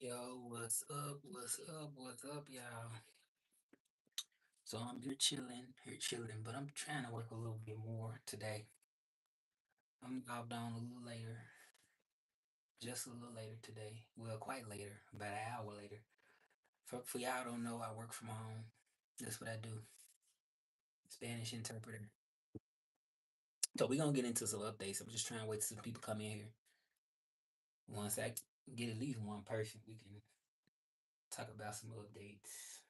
Yo, what's up? What's up? What's up, y'all? So I'm here chilling, but I'm trying to work a little bit more today. I'm out down a little later, just a little later today. Well, quite later, about an hour later. For y'all don't know, I work from home. That's what I do. Spanish interpreter. So we're gonna get into some updates. I'm just trying to wait till some people come in here. Once I get at least one person, we can talk about some updates.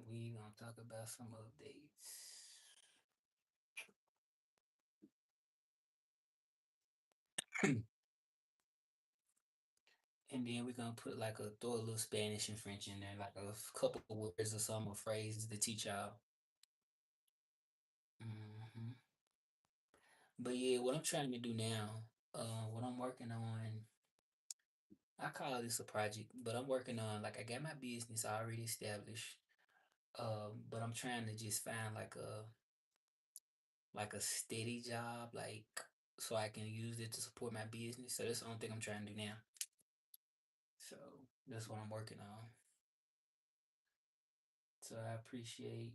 We gonna talk about some updates. And then we're gonna put like throw a little Spanish and French in there, like a couple of words or some or phrases to teach y'all. hmm But yeah, what I'm trying to do now, what I'm working on, I call this a project, but I'm working on like I got my business already established. But I'm trying to just find like a steady job, like so I can use it to support my business. So that's the only thing I'm trying to do now. So that's what I'm working on. So I appreciate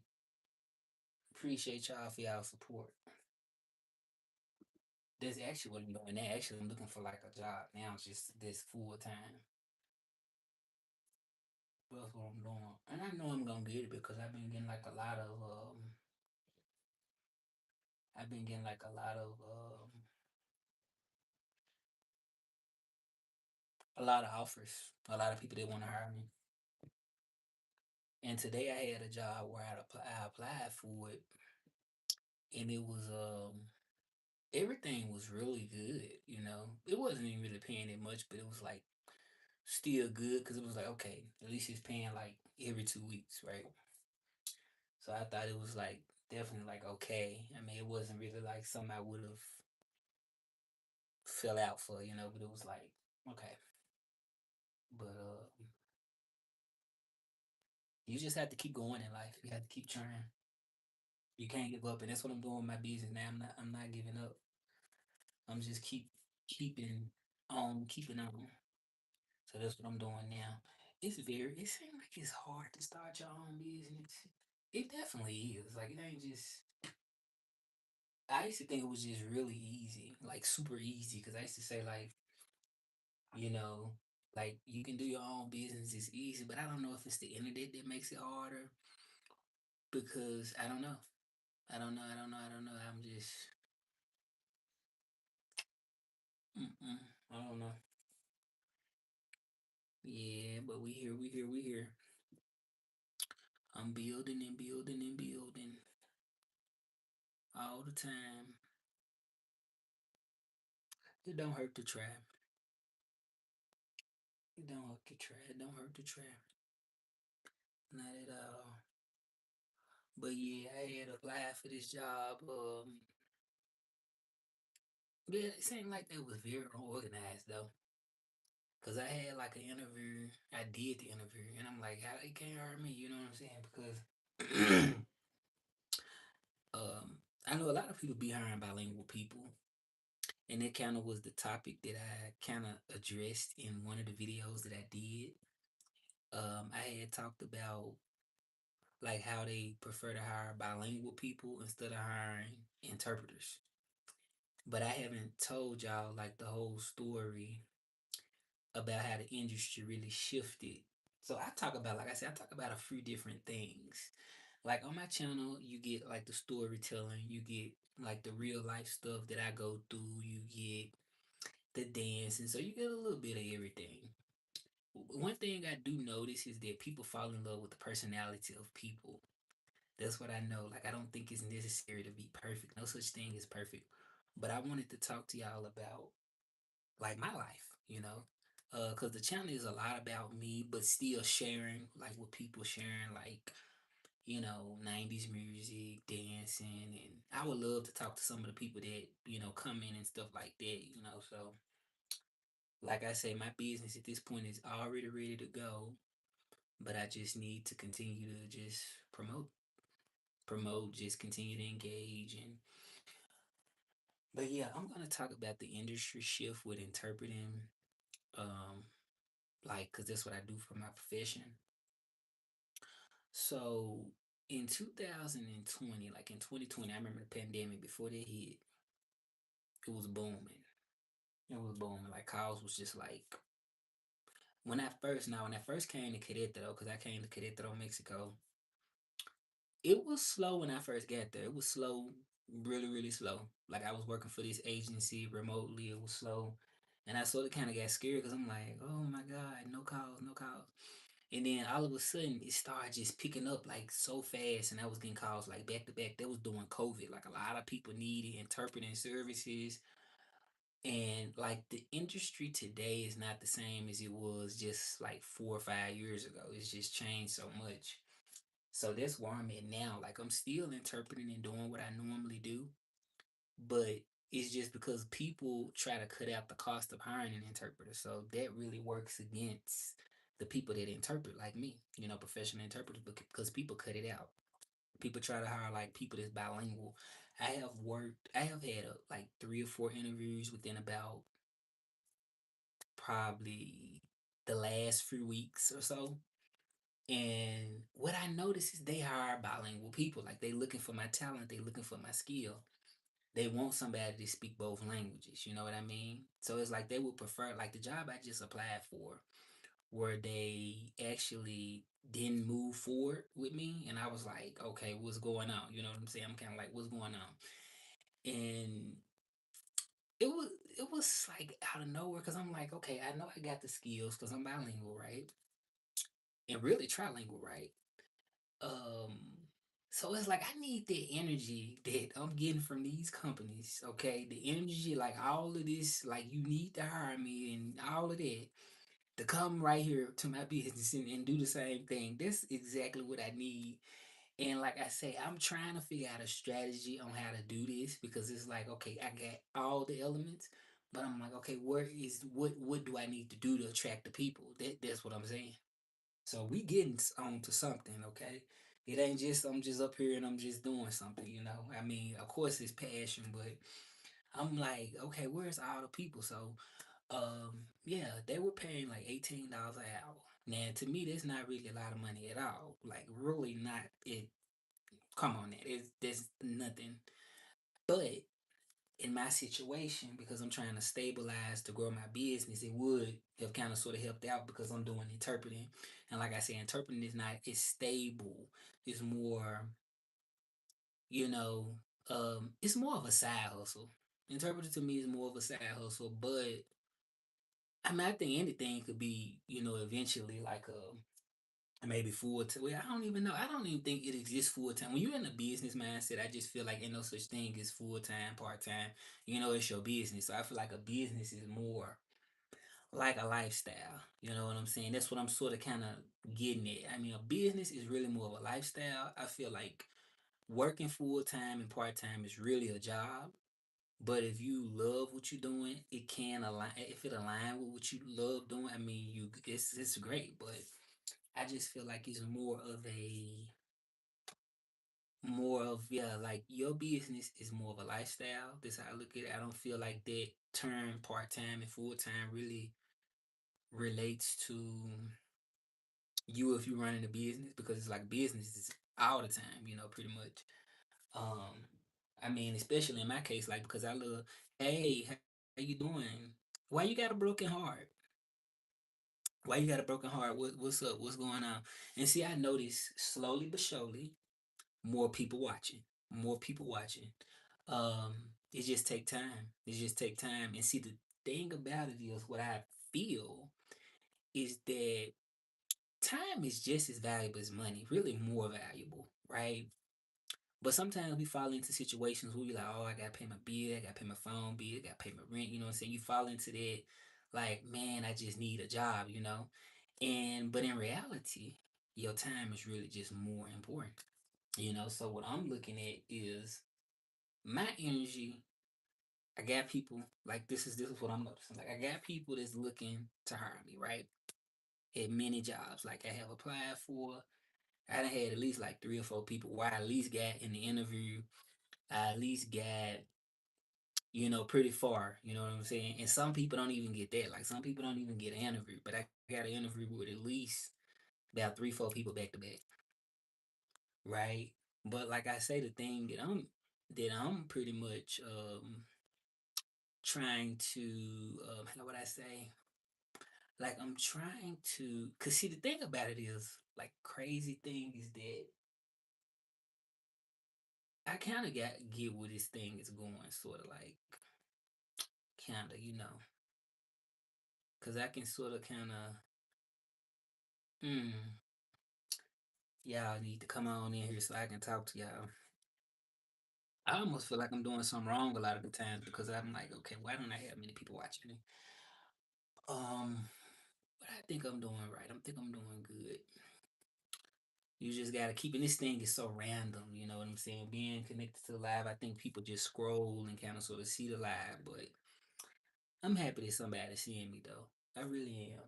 y'all for y'all support. That's actually what I'm doing now. Actually, I'm looking for like a job now, just this full time. That's what I'm doing, and I know I'm gonna get it because I've been getting like a lot of offers, a lot of people that want to hire me. And today I had a job where I applied for it, and it was everything was really good. It wasn't even really paying that much, but it was like still good because it was like okay, at least it's paying like every 2 weeks, right? So I thought it was like definitely like okay. I mean, it wasn't really like something I would have fell out for, but it was like okay. But you just have to keep going in life. You have to keep trying. You can't give up, and that's what I'm doing with my business now. I'm not giving up. I'm just keeping on. So that's what I'm doing now. It seems like it's hard to start your own business. It definitely is. Like it ain't just I used to think it was just really easy, like super easy, because I used to say like, you know, like you can do your own business, it's easy, but I don't know if it's the internet that makes it harder because I don't know. I don't know. I'm just, mm-mm, I don't know. Yeah, but we here. I'm building and building and building all the time. It don't hurt to try. It don't hurt to try. It don't hurt to try. Not at all. But yeah, I had applied for this job. Yeah, it seemed like they was very unorganized though. Cause I had like an interview, I did the interview, and I'm like, how they can't hire me? You know what I'm saying? Because I know a lot of people be hiring bilingual people, and that kind of was the topic that I kind of addressed in one of the videos that I did. I had talked about like how they prefer to hire bilingual people instead of hiring interpreters, but I haven't told y'all like the whole story about how the industry really shifted. So I talk about, like I said, I talk about a few different things. Like on my channel, you get like the storytelling, you get like the real life stuff that I go through, you get the dancing, so you get a little bit of everything. One thing I do notice is that people fall in love with the personality of people. That's what I know. Like I don't think it's necessary to be perfect. No such thing as perfect. But I wanted to talk to y'all about like my life, because the channel is a lot about me, but still sharing like with people sharing like 90s music, dancing, and I would love to talk to some of the people that come in and stuff like that. So like I say, my business at this point is already ready to go, but I just need to continue to just promote, just continue to engage and but yeah, I'm gonna talk about the industry shift with interpreting. like, cause that's what I do for my profession. So in 2020, like in 2020, I remember the pandemic before they hit, it was booming. It was booming. Like calls was just like when I first came to Querétaro, because I came to Querétaro, Mexico, it was slow when I first got there. It was slow, really, really slow. Like I was working for this agency remotely. It was slow. And I sort of kind of got scared because I'm like, oh my God, no calls, no calls. And then all of a sudden it started just picking up like so fast and I was getting calls like back to back. That was during COVID. Like a lot of people needed interpreting services. And like the industry today is not the same as it was just like 4 or 5 years ago. It's just changed so much. So that's where I'm at now. Like I'm still interpreting and doing what I normally do, but it's just because people try to cut out the cost of hiring an interpreter. So that really works against the people that interpret like me, professional interpreters, because people cut it out. People try to hire like people that's bilingual. I have had like 3 or 4 interviews within about probably the last few weeks or so. And what I notice is they hire bilingual people. Like they looking for my talent, they looking for my skill. They want somebody to speak both languages. You know what I mean? So it's like they would prefer like the job I just applied for, where they actually didn't move forward with me, and I was like, okay, what's going on? You know what I'm saying? I'm kind of like, what's going on? And it was it was like out of nowhere because I'm like, okay, I know I got the skills because I'm bilingual, right? And really trilingual, right? Um, so it's like I need the energy that I'm getting from these companies, okay? The energy, like all of this, like you need to hire me and all of that to come right here to my business and do the same thing. That's exactly what I need. And like I say, I'm trying to figure out a strategy on how to do this because it's like, okay, I got all the elements, but I'm like, okay, what do I need to do to attract the people? That's what I'm saying. So we getting on to something, okay? It ain't just I'm just up here and I'm just doing something. I mean, of course it's passion, but I'm like, okay, where's all the people? So, yeah, they were paying like $18 an hour. Now, to me, that's not really a lot of money at all. Like, really not. It. Come on, that is there's nothing. But in my situation, because I'm trying to stabilize to grow my business, it would have kind of sort of helped out because I'm doing interpreting. And like I said, interpreting is not it's stable. It's more, you know, it's more of a side hustle. Interpreting to me is more of a side hustle, but I mean I think anything could be, eventually like a maybe full time. Well, I don't even know. I don't even think it exists full time. When you're in a business mindset, I just feel like ain't no such thing as full time, part time. It's your business. So I feel like a business is more like a lifestyle. You know what I'm saying? That's what I'm sort of kind of getting at. I mean, a business is really more of a lifestyle. I feel like working full time and part time is really a job. But if you love what you're doing, it can align. If it align with what you love doing, I mean, it's great. But I just feel like it's more of yeah, like your business is more of a lifestyle. That's how I look at it. I don't feel like that term part time and full time really relates to you if you're running a business because it's like business is all the time, pretty much. Um, I mean, especially in my case, like because I love, hey, how you doing? Why you got a broken heart? Why you got a broken heart? What's up? What's going on? And see, I notice slowly but surely, more people watching, more people watching. Um, it just take time. It just take time. And see, the thing about it is, what I feel is that time is just as valuable as money, really more valuable, right? But sometimes we fall into situations where you're like, oh, I gotta pay my bill, I gotta pay my phone bill, I gotta pay my rent, you know what I'm saying? You fall into that, like, man, I just need a job. And but in reality, your time is really just more important. So what I'm looking at is my energy. I got people like this is what I'm noticing. Like I got people that's looking to hire me, right? At many jobs. Like I have applied for. I done had at least like 3 or 4 people where I at least got in the interview. I at least got pretty far. You know what I'm saying? And some people don't even get that. Like some people don't even get an interview, but I got an interview with at least about three, four people back to back, right? But like I say, the thing that I'm pretty much trying to how would I say, like I'm trying to, cause see the thing about it is like crazy thing is that I kind of got get where this thing is going, sort of like kind of cause I can sort of kind of mm, y'all need to come on in here so I can talk to y'all. I almost feel like I'm doing something wrong a lot of the times because I'm like, okay, why don't I have many people watching me? But I think I'm doing right. I think I'm doing good. You just gotta keep, and this thing is so random, you know what I'm saying? Being connected to the live, I think people just scroll and kind of sort of see the live, but I'm happy that somebody's seeing me though. I really am.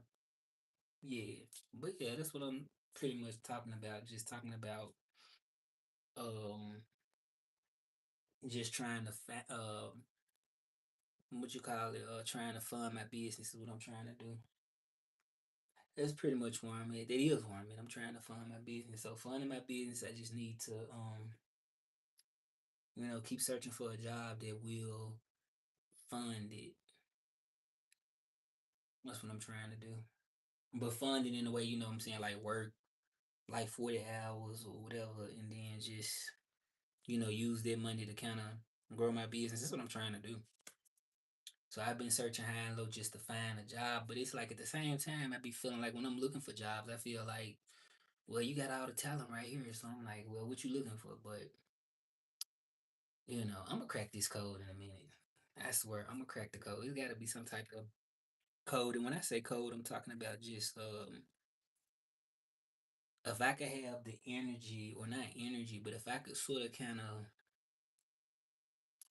Yeah. But yeah, that's what I'm pretty much talking about. Just talking about um just trying to what you call it, trying to fund my business is what I'm trying to do. That's pretty much where I'm at. That is where I'm at. I'm trying to fund my business. So funding my business, I just need to keep searching for a job that will fund it. That's what I'm trying to do. But fund it in a way, you know what I'm saying, like work like 40 hours or whatever, and then just, use that money to kind of grow my business. That's what I'm trying to do. So I've been searching high and low just to find a job, but it's like at the same time, I be feeling like when I'm looking for jobs, I feel like, well, you got all the talent right here. So I'm like, well, what you looking for? But, I'm going to crack this code in a minute. I swear, I'm going to crack the code. It's got to be some type of code. And when I say code, I'm talking about just if I could have the energy, or not energy, but if I could sort of kind of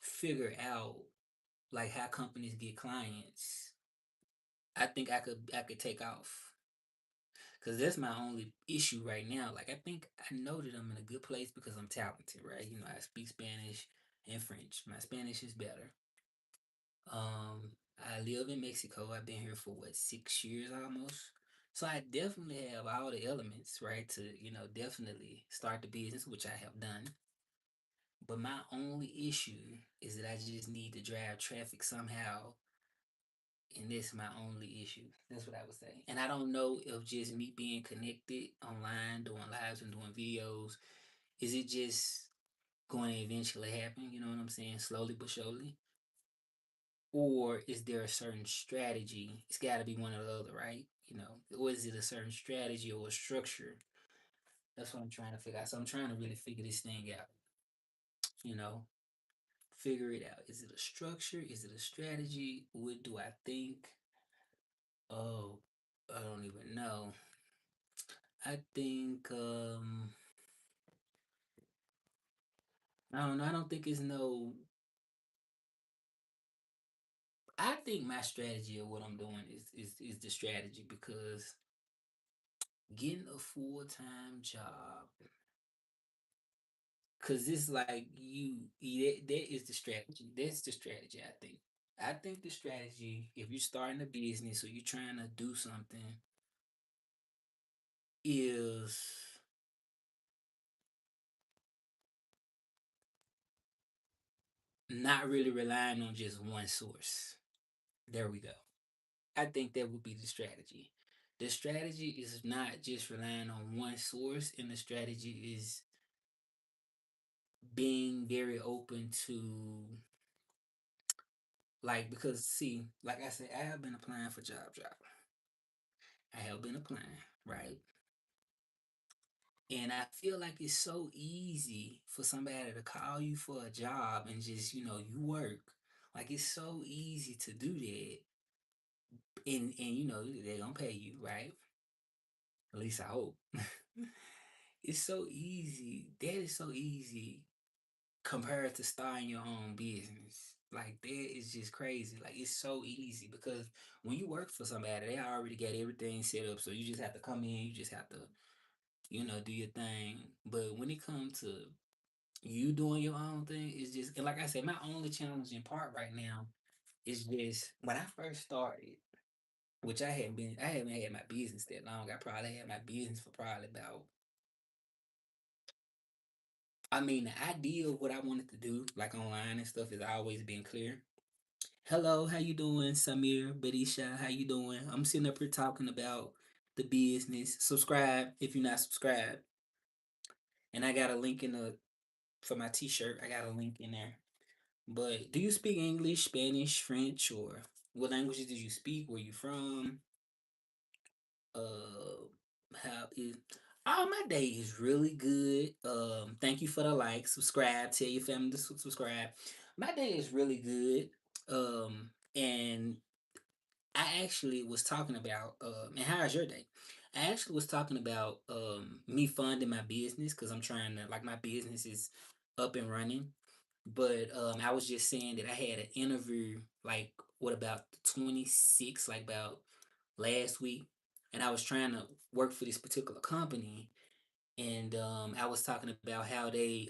figure out like how companies get clients, I think I could take off. Cause that's my only issue right now. Like I think I know that I'm in a good place because I'm talented, right? I speak Spanish and French. My Spanish is better. I live in Mexico. I've been here for what, 6 years almost. So I definitely have all the elements, right, to definitely start the business, which I have done. But my only issue is that I just need to drive traffic somehow, and that's my only issue. That's what I would say. And I don't know if just me being connected online, doing lives and doing videos, is it just going to eventually happen? You know what I'm saying? Slowly but surely. Or is there a certain strategy? It's got to be one or the other, right? Or is it a certain strategy or a structure? That's what I'm trying to figure out. So I'm trying to really figure this thing out. You know, figure it out. Is it a structure? Is it a strategy? What do I think? Oh, I don't even know. I think I don't know. I don't think it's no. I think my strategy of what I'm doing is the strategy, because getting a full-time job, cause it's like that is the strategy. That's the strategy. I think. I think the strategy, if you're starting a business or you're trying to do something, is not really relying on just one source. There we go. I think that would be the strategy. The strategy is not just relying on one source, and the strategy is being very open to, like, because see, like I said, I have been applying for job. I have been applying, right? And I feel like it's so easy for somebody to call you for a job and just, you work. Like it's so easy to do that. And they're gonna pay you, right? At least I hope. It's so easy. That is so easy compared to starting your own business. Like that is just crazy. Like it's so easy because when you work for somebody, they already got everything set up. So you just have to come in, you just have to, do your thing. But when it comes to you doing your own thing is just, and like I said, my only challenging part right now is just when I first started, which I haven't had my business that long. I probably had my business for probably about, I mean, the idea of what I wanted to do, like online and stuff, has always been clear. Hello, how you doing, Samir, Badisha? How you doing? I'm sitting up here talking about the business. Subscribe if you're not subscribed, and I got a link in the for my T-shirt. I got a link in there. But do you speak English, Spanish, French, or what languages do you speak? Where you from? How is my day is really good. Thank you for the like, subscribe, tell your family to subscribe. My day is really good. And I actually was talking about and how's your day? I actually was talking about me funding my business because I'm trying to, like, my business is up and running. But I was just saying that I had an interview, like, what about the 26th, like about last week, and I was trying to work for this particular company, and I was talking about how they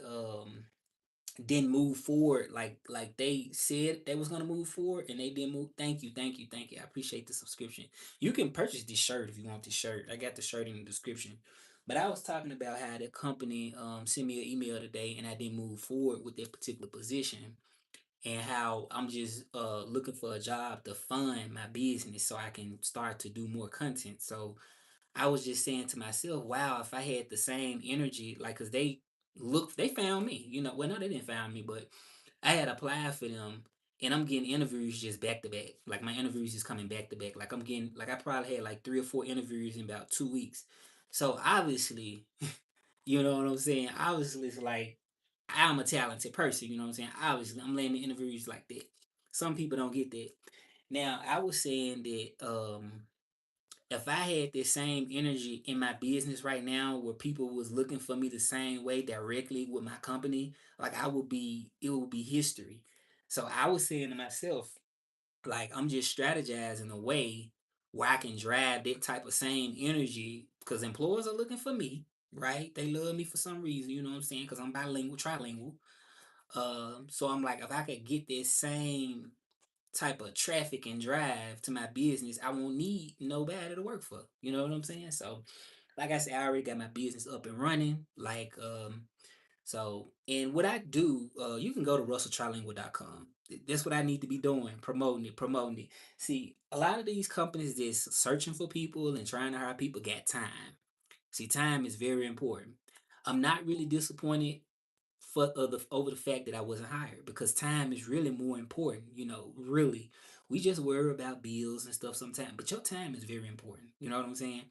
didn't move forward like they said they was gonna move forward, and they didn't move. Thank you, thank you, thank you. I appreciate the subscription. You can purchase this shirt if you want this shirt. I got the shirt in the description. But I was talking about how the company sent me an email today, and I didn't move forward with that particular position, and how I'm just looking for a job to fund my business so I can start to do more content. So I was just saying to myself, wow, if I had the same energy, like, cause they found me, well, no, they didn't find me, but I had applied for them, and I'm getting interviews just back to back. Like, my interviews is coming back to back. Like, I'm getting, like, I probably had like 3 or 4 interviews in about 2 weeks. So obviously, you know what I'm saying? Obviously, it's like I'm a talented person. You know what I'm saying? Obviously, I'm landing interviews like that. Some people don't get that. Now, I was saying that if I had the same energy in my business right now, where people was looking for me the same way directly with my company, like, it would be history. So I was saying to myself, like, I'm just strategizing a way where I can drive that type of same energy, because employers are looking for me, right? They love me for some reason, you know what I'm saying? Because I'm bilingual, trilingual. So I'm like, if I could get this same type of traffic and drive to my business, I won't need nobody to work for. You know what I'm saying? So, like I said, I already got my business up and running. Like, and what I do, you can go to russelltrilingual.com. That's what I need to be doing, promoting it, promoting it. See, a lot of these companies that's searching for people and trying to hire people got time. See, time is very important. I'm not really disappointed for over the fact that I wasn't hired, because time is really more important. Really, we just worry about bills and stuff sometimes, but your time is very important. You know what I'm saying?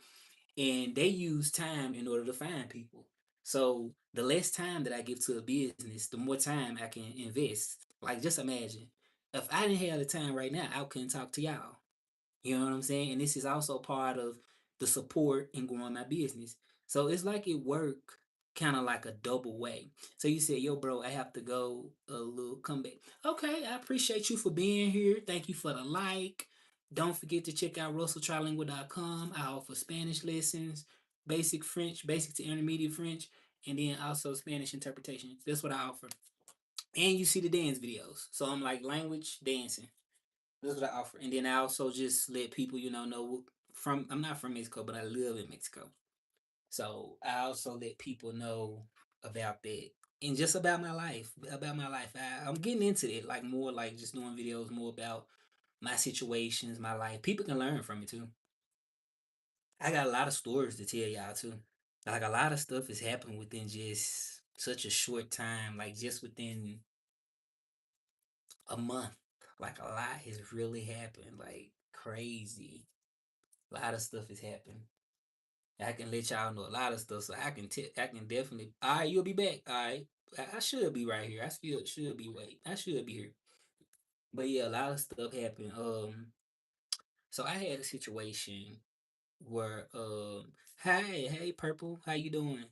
And they use time in order to find people. So the less time that I give to a business, the more time I can invest. Like, just imagine if I didn't have the time right now, I couldn't talk to y'all. You know what I'm saying? And this is also part of the support in growing my business. So it's like it worked kind of like a double way. So you said, yo, bro, I have to go a little comeback. Okay, I appreciate you for being here. Thank you for the like. Don't forget to check out russelltrilingual.com. I offer Spanish lessons, basic French, basic to intermediate French, and then also Spanish interpretation. That's what I offer. And you see the dance videos. So I'm like language dancing. That's what I offer. And then I also just let people, know from, I'm not from Mexico, but I live in Mexico. So I also let people know about that and just about my life. I'm getting into it, like, more like just doing videos more about my situations, my life. People can learn from it too. I got a lot of stories to tell y'all too. Like, a lot of stuff has happened within just such a short time, like just within a month. Like, a lot has really happened, like crazy. A lot of stuff has happened. I can let y'all know a lot of stuff, so I can definitely. All right, you'll be back. All right, I should be right here. I still should be wait. I should be here. But yeah, a lot of stuff happened. So I had a situation where hey, Purple, how you doing?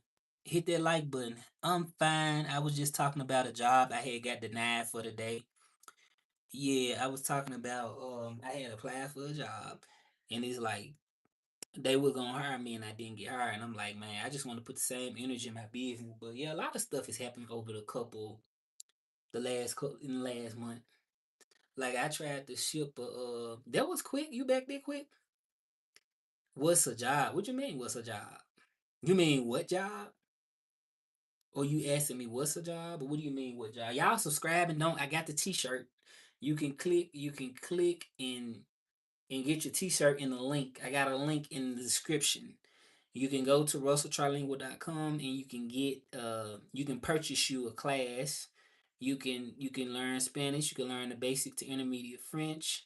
Hit that like button. I'm fine. I was just talking about a job I had got denied for today. Yeah, I was talking about I had applied for a job, and it's like they were gonna hire me and I didn't get hired. And I'm like, man, I just want to put the same energy in my business. But yeah, a lot of stuff has happened over in the last month. Like I tried to ship that was quick. You back there quick? What's a job? What you mean? What's a job? You mean what job? Or you asking me what's a job? Or what do you mean what job? Y'all subscribe and don't. I got the T-shirt. You can click and get your T-shirt in the link. I got a link in the description. You can go to russelltrilingual.com and you can purchase you a class. You can learn Spanish. You can learn the basic to intermediate French.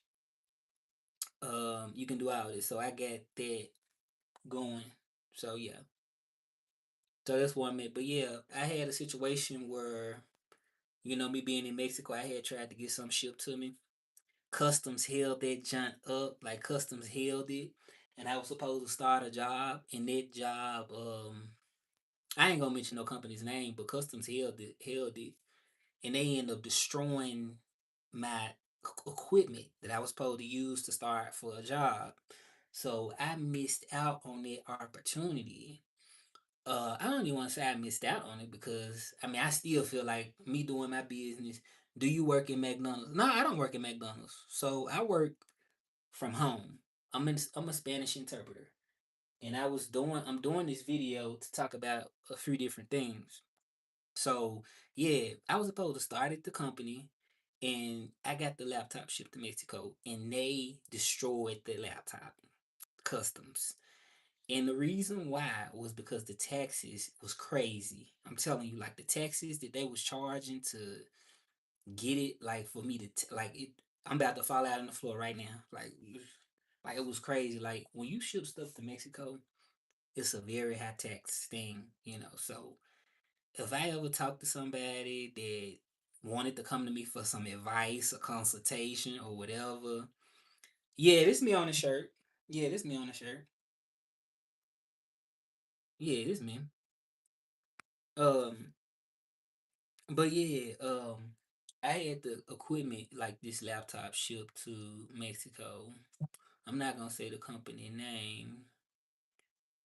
You can do all this. So I got that going. So yeah. So that's what I meant. But yeah, I had a situation where, me being in Mexico, I had tried to get some shipped to me. Customs held that junk up, like customs held it. And I was supposed to start a job, and that job, I ain't gonna mention no company's name, but customs held it, and they ended up destroying my equipment that I was supposed to use to start for a job. So I missed out on that opportunity. I don't even want to say I missed out on it because I mean I still feel like me doing my business. Do you work in McDonald's? No, I don't work in McDonald's. So I work from home. I'm a Spanish interpreter, and I'm doing this video to talk about a few different things. So yeah, I was supposed to start at the company, and I got the laptop shipped to Mexico, and they destroyed the laptop customs. And the reason why was because the taxes was crazy. I'm telling you, like the taxes that they was charging to get it, like for me to like it. I'm about to fall out on the floor right now. Like it was crazy. Like when you ship stuff to Mexico, it's a very high tax thing, So if I ever talk to somebody that wanted to come to me for some advice or consultation or whatever, yeah, this me on the shirt. Yeah, this me on the shirt. Yeah, this me. Um, but yeah, I had the equipment like this laptop shipped to Mexico. I'm not gonna say the company name,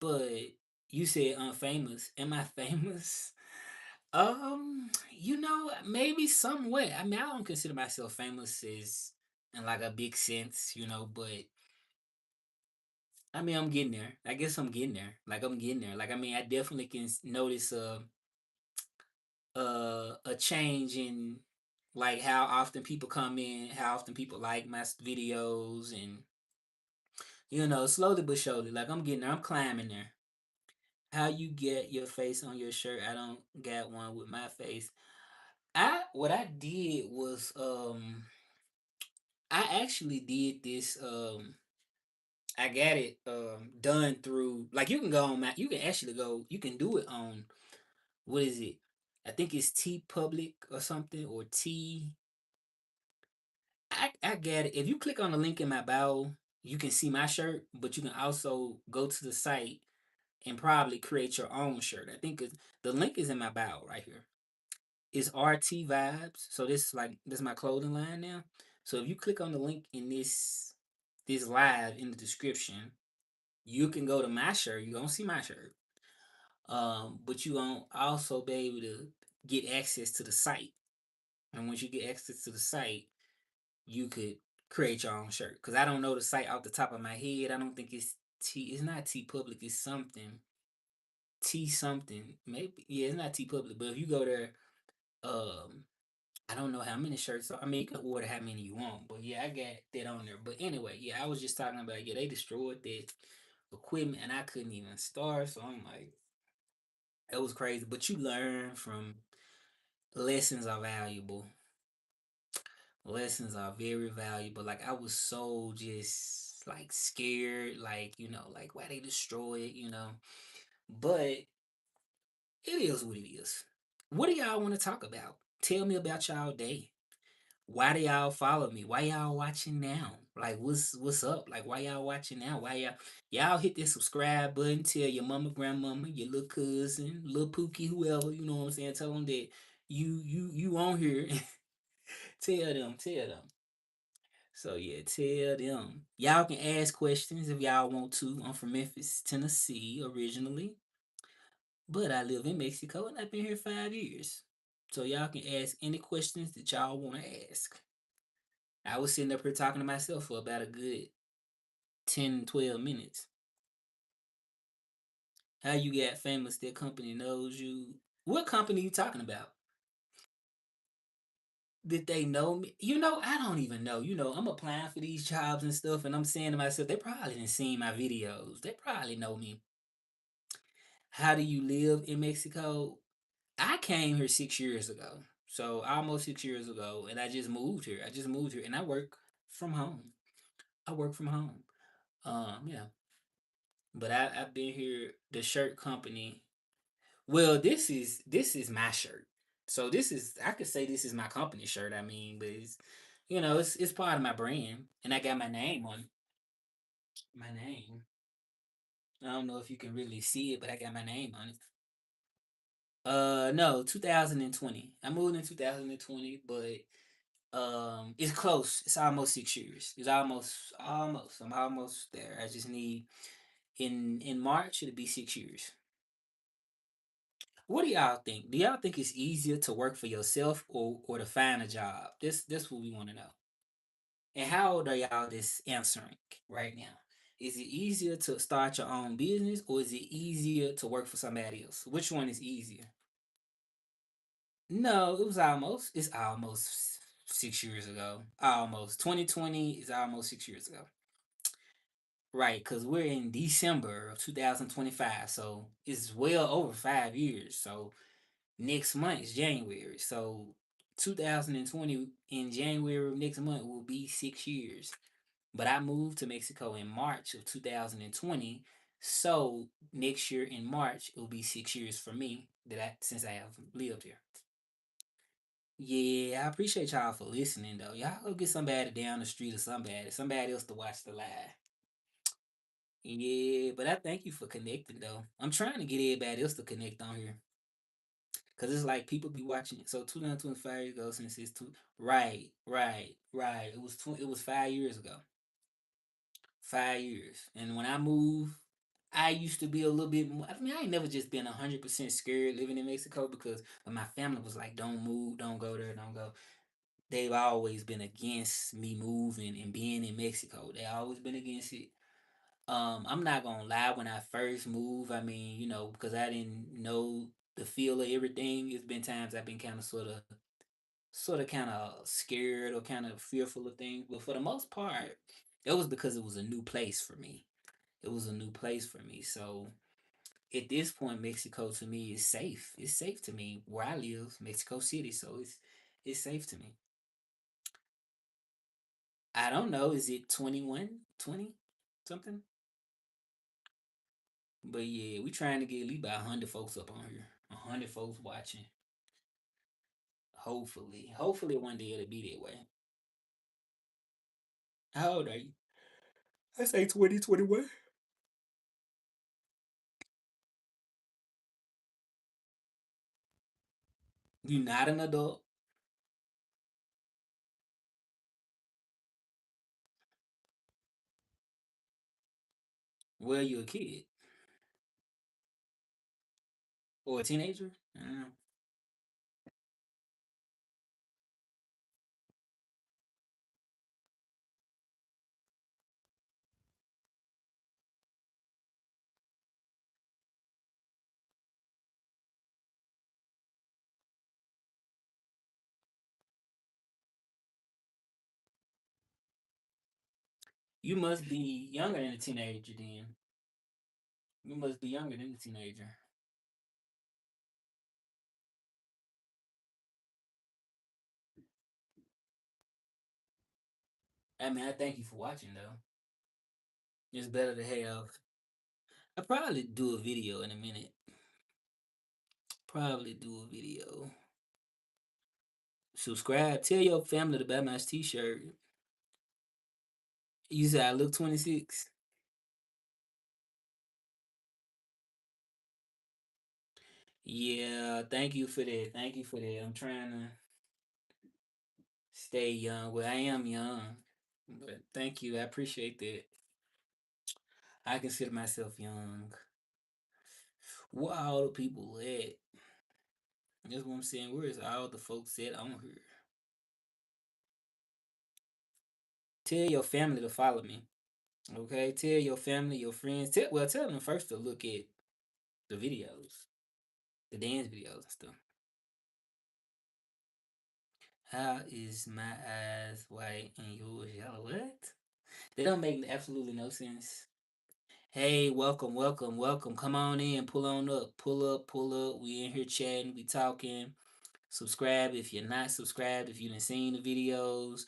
but you said I'm famous. Am I famous? Maybe somewhat. I mean, I don't consider myself famous as in like a big sense, but I mean, I'm getting there. I guess I'm getting there. Like I'm getting there. Like I mean, I definitely can notice a change in like how often people come in, how often people like my videos, and slowly but surely. Like I'm getting there. I'm climbing there. How you get your face on your shirt? I don't got one with my face. What I did was I actually did this. I got it done through like you can go on my you can actually go you can do it on what is it? I think it's T Public or something or T. I got it. If you click on the link in my bio, you can see my shirt, but you can also go to the site and probably create your own shirt. I think the link is in my bio right here. It's RT Vibes. So this is my clothing line now. So if you click on the link in this live in the description, you can go to my shirt. You're gonna see my shirt. But you gonna also be able to get access to the site. And once you get access to the site, you could create your own shirt. Cause I don't know the site off the top of my head. I don't think it's T. It's not T Public. It's something T something. Maybe yeah. It's not T Public. But if you go there, um, I don't know how many shirts. I mean, you can order how many you want. But yeah, I got that on there. But anyway, yeah, I was just talking about they destroyed that equipment and I couldn't even start. So I'm like, it was crazy. But you learn from lessons are valuable. Lessons are very valuable. Like I was so just like scared, like like why they destroy it. But it is what it is. What do y'all want to talk about? Tell me about y'all day. Why do y'all follow me? Why y'all watching now? Like what's up? Like why y'all watching now? Why y'all hit that subscribe button? Tell your mama, grandmama, your little cousin, little Pookie, whoever. You know what I'm saying? Tell them that you on here. Tell them. So yeah, tell them. Y'all can ask questions if y'all want to. I'm from Memphis, Tennessee originally, but I live in Mexico and I've been here 5 years. So y'all can ask any questions that y'all want to ask. I was sitting up here talking to myself for about a good 10, 12 minutes. How you got famous that company knows you? What company you talking about? Did they know me? I don't even know. I'm applying for these jobs and stuff, and I'm saying to myself, they probably didn't see my videos. They probably know me. How do you live in Mexico? I came here 6 years ago. So almost 6 years ago, and I just moved here. I just moved here, and I work from home. I work from home. Yeah, but I've been here. The shirt company. Well, this is my shirt. So this is I could say this is my company shirt. I mean, but it's part of my brand, and I got my name on it. My name. I don't know if you can really see it, but I got my name on it. No, 2020. I moved in 2020, but it's close. It's almost 6 years. It's almost. I'm almost there. I just need in March it'll be 6 years. What do y'all think? Do y'all think it's easier to work for yourself or to find a job? This what we want to know. And how old are y'all this answering right now? Is it easier to start your own business or is it easier to work for somebody else? Which one is easier? No, it was almost. It's almost 6 years ago. Almost. 2020 is almost 6 years ago. Right, because we're in December of 2025. So it's well over 5 years. So next month is January. So 2020 in January of next month will be 6 years. But I moved to Mexico in March of 2020. So next year in March, it will be 6 years for me since I have lived here. Yeah, I appreciate y'all for listening though. Y'all go get somebody down the street or somebody else to watch the live. Yeah, but I thank you for connecting though. I'm trying to get everybody else to connect on here. Cause it's like people be watching it. So 2025 years ago since it's two. Right, right, right. It was 5 years ago. 5 years. And when I moved, I used to be a little bit more. I mean, I ain't never just been 100% scared living in Mexico because my family was like, "Don't move, don't go there, don't go." They've always been against me moving and being in Mexico. They always been against it. I'm not gonna lie. When I first moved, I mean, because I didn't know the feel of everything. It's been times I've been kind of kind of scared or kind of fearful of things. But for the most part, it was because it was a new place for me. It was a new place for me. So at this point, Mexico to me is safe. It's safe to me where I live, Mexico City. So it's safe to me. I don't know. Is it 21, 20, something? But yeah, we trying to get at least about 100 folks up on here. 100 folks watching. Hopefully. Hopefully one day it'll be that way. How old are you? I say 2021. You not an adult? Well, you a kid. Or a teenager? I don't know. You must be younger than a teenager then. You must be younger than a teenager. I mean, I thank you for watching though. It's better to have. I probably do a video in a minute. Probably do a video. Subscribe. Tell your family to buy my t-shirt. You said I look 26. Yeah, thank you for that. Thank you for that. I'm trying to stay young. Well, I am young. But thank you. I appreciate that. I consider myself young. Where all the people at? That's what I'm saying. Where is all the folks at on here? Tell your family to follow me. Okay? Tell your family, your friends. Tell them first to look at the videos, the dance videos and stuff. How is my eyes white and yours yellow? What? They don't make absolutely no sense. Hey, welcome, welcome, welcome. Come on in, pull on up, pull up, pull up. We in here chatting, we talking. Subscribe if you're not subscribed. If you didn't seen the videos,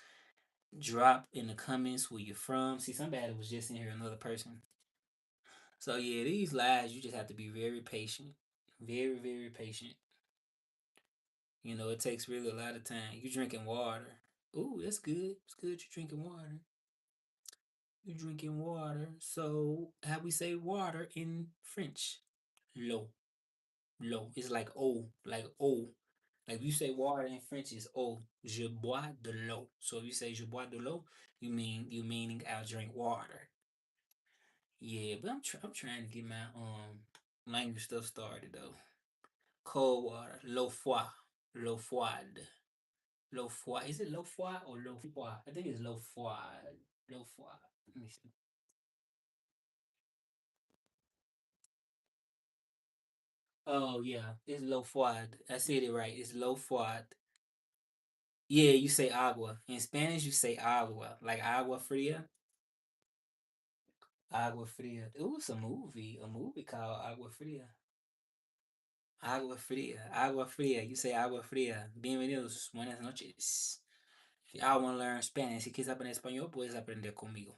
drop in the comments where you're from. See, somebody was just in here, another person. So yeah, these lives you just have to be very patient, very very patient. You know, it takes really a lot of time. You drinking water. Ooh, that's good. It's good you're drinking water. You're drinking water. So how we say water in French? L'eau. L'eau. It's like oh, like oh. Like if you say water in French is eau. Je bois de l'eau. So if you say je bois de l'eau, you meaning I drink water. Yeah, but I'm trying to get my language stuff started though. Cold water, l'eau froid, l'eau froide, l'eau froid. Is it l'eau froid or l'eau froid? I think it's l'eau froid. L'eau froid. Let me see. Oh yeah, it's l'eau froide. I said it right. It's l'eau froide. Yeah, you say agua. In Spanish, you say agua, like agua fria. Agua fria. It was a movie called Agua Fria. Agua fria, agua fria. You say agua fria. Bienvenidos, buenas noches. If y'all want to learn Spanish, si quieres aprender español, puedes aprender conmigo.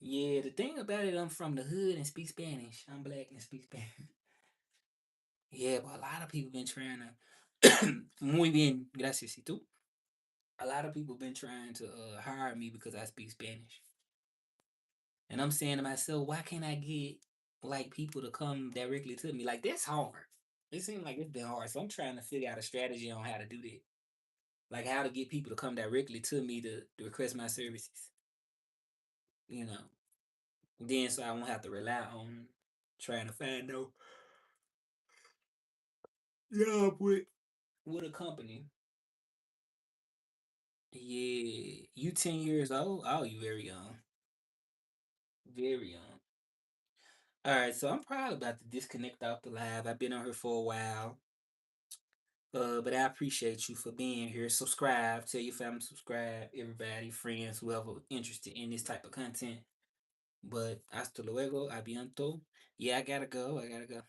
Yeah, the thing about it, I'm from the hood and speak Spanish. I'm black and speak Spanish. Yeah, but a lot of people been trying to. Muy bien, gracias. ¿Y tú? A lot of people been trying to hire me because I speak Spanish. And I'm saying to myself, why can't I get like people to come directly to me? Like that's hard. It seems like it's been hard. So I'm trying to figure out a strategy on how to do that. Like how to get people to come directly to me to request my services. You know. Then so I won't have to rely on trying to find no job with a company. Yeah. You 10 years old? Oh, you very young. Very young. Alright, so I'm probably about to disconnect off the live. I've been on here for a while. But I appreciate you for being here. Subscribe, tell your family, subscribe, everybody, friends, whoever interested in this type of content. But hasta luego, abiento. Yeah, I gotta go. I gotta go.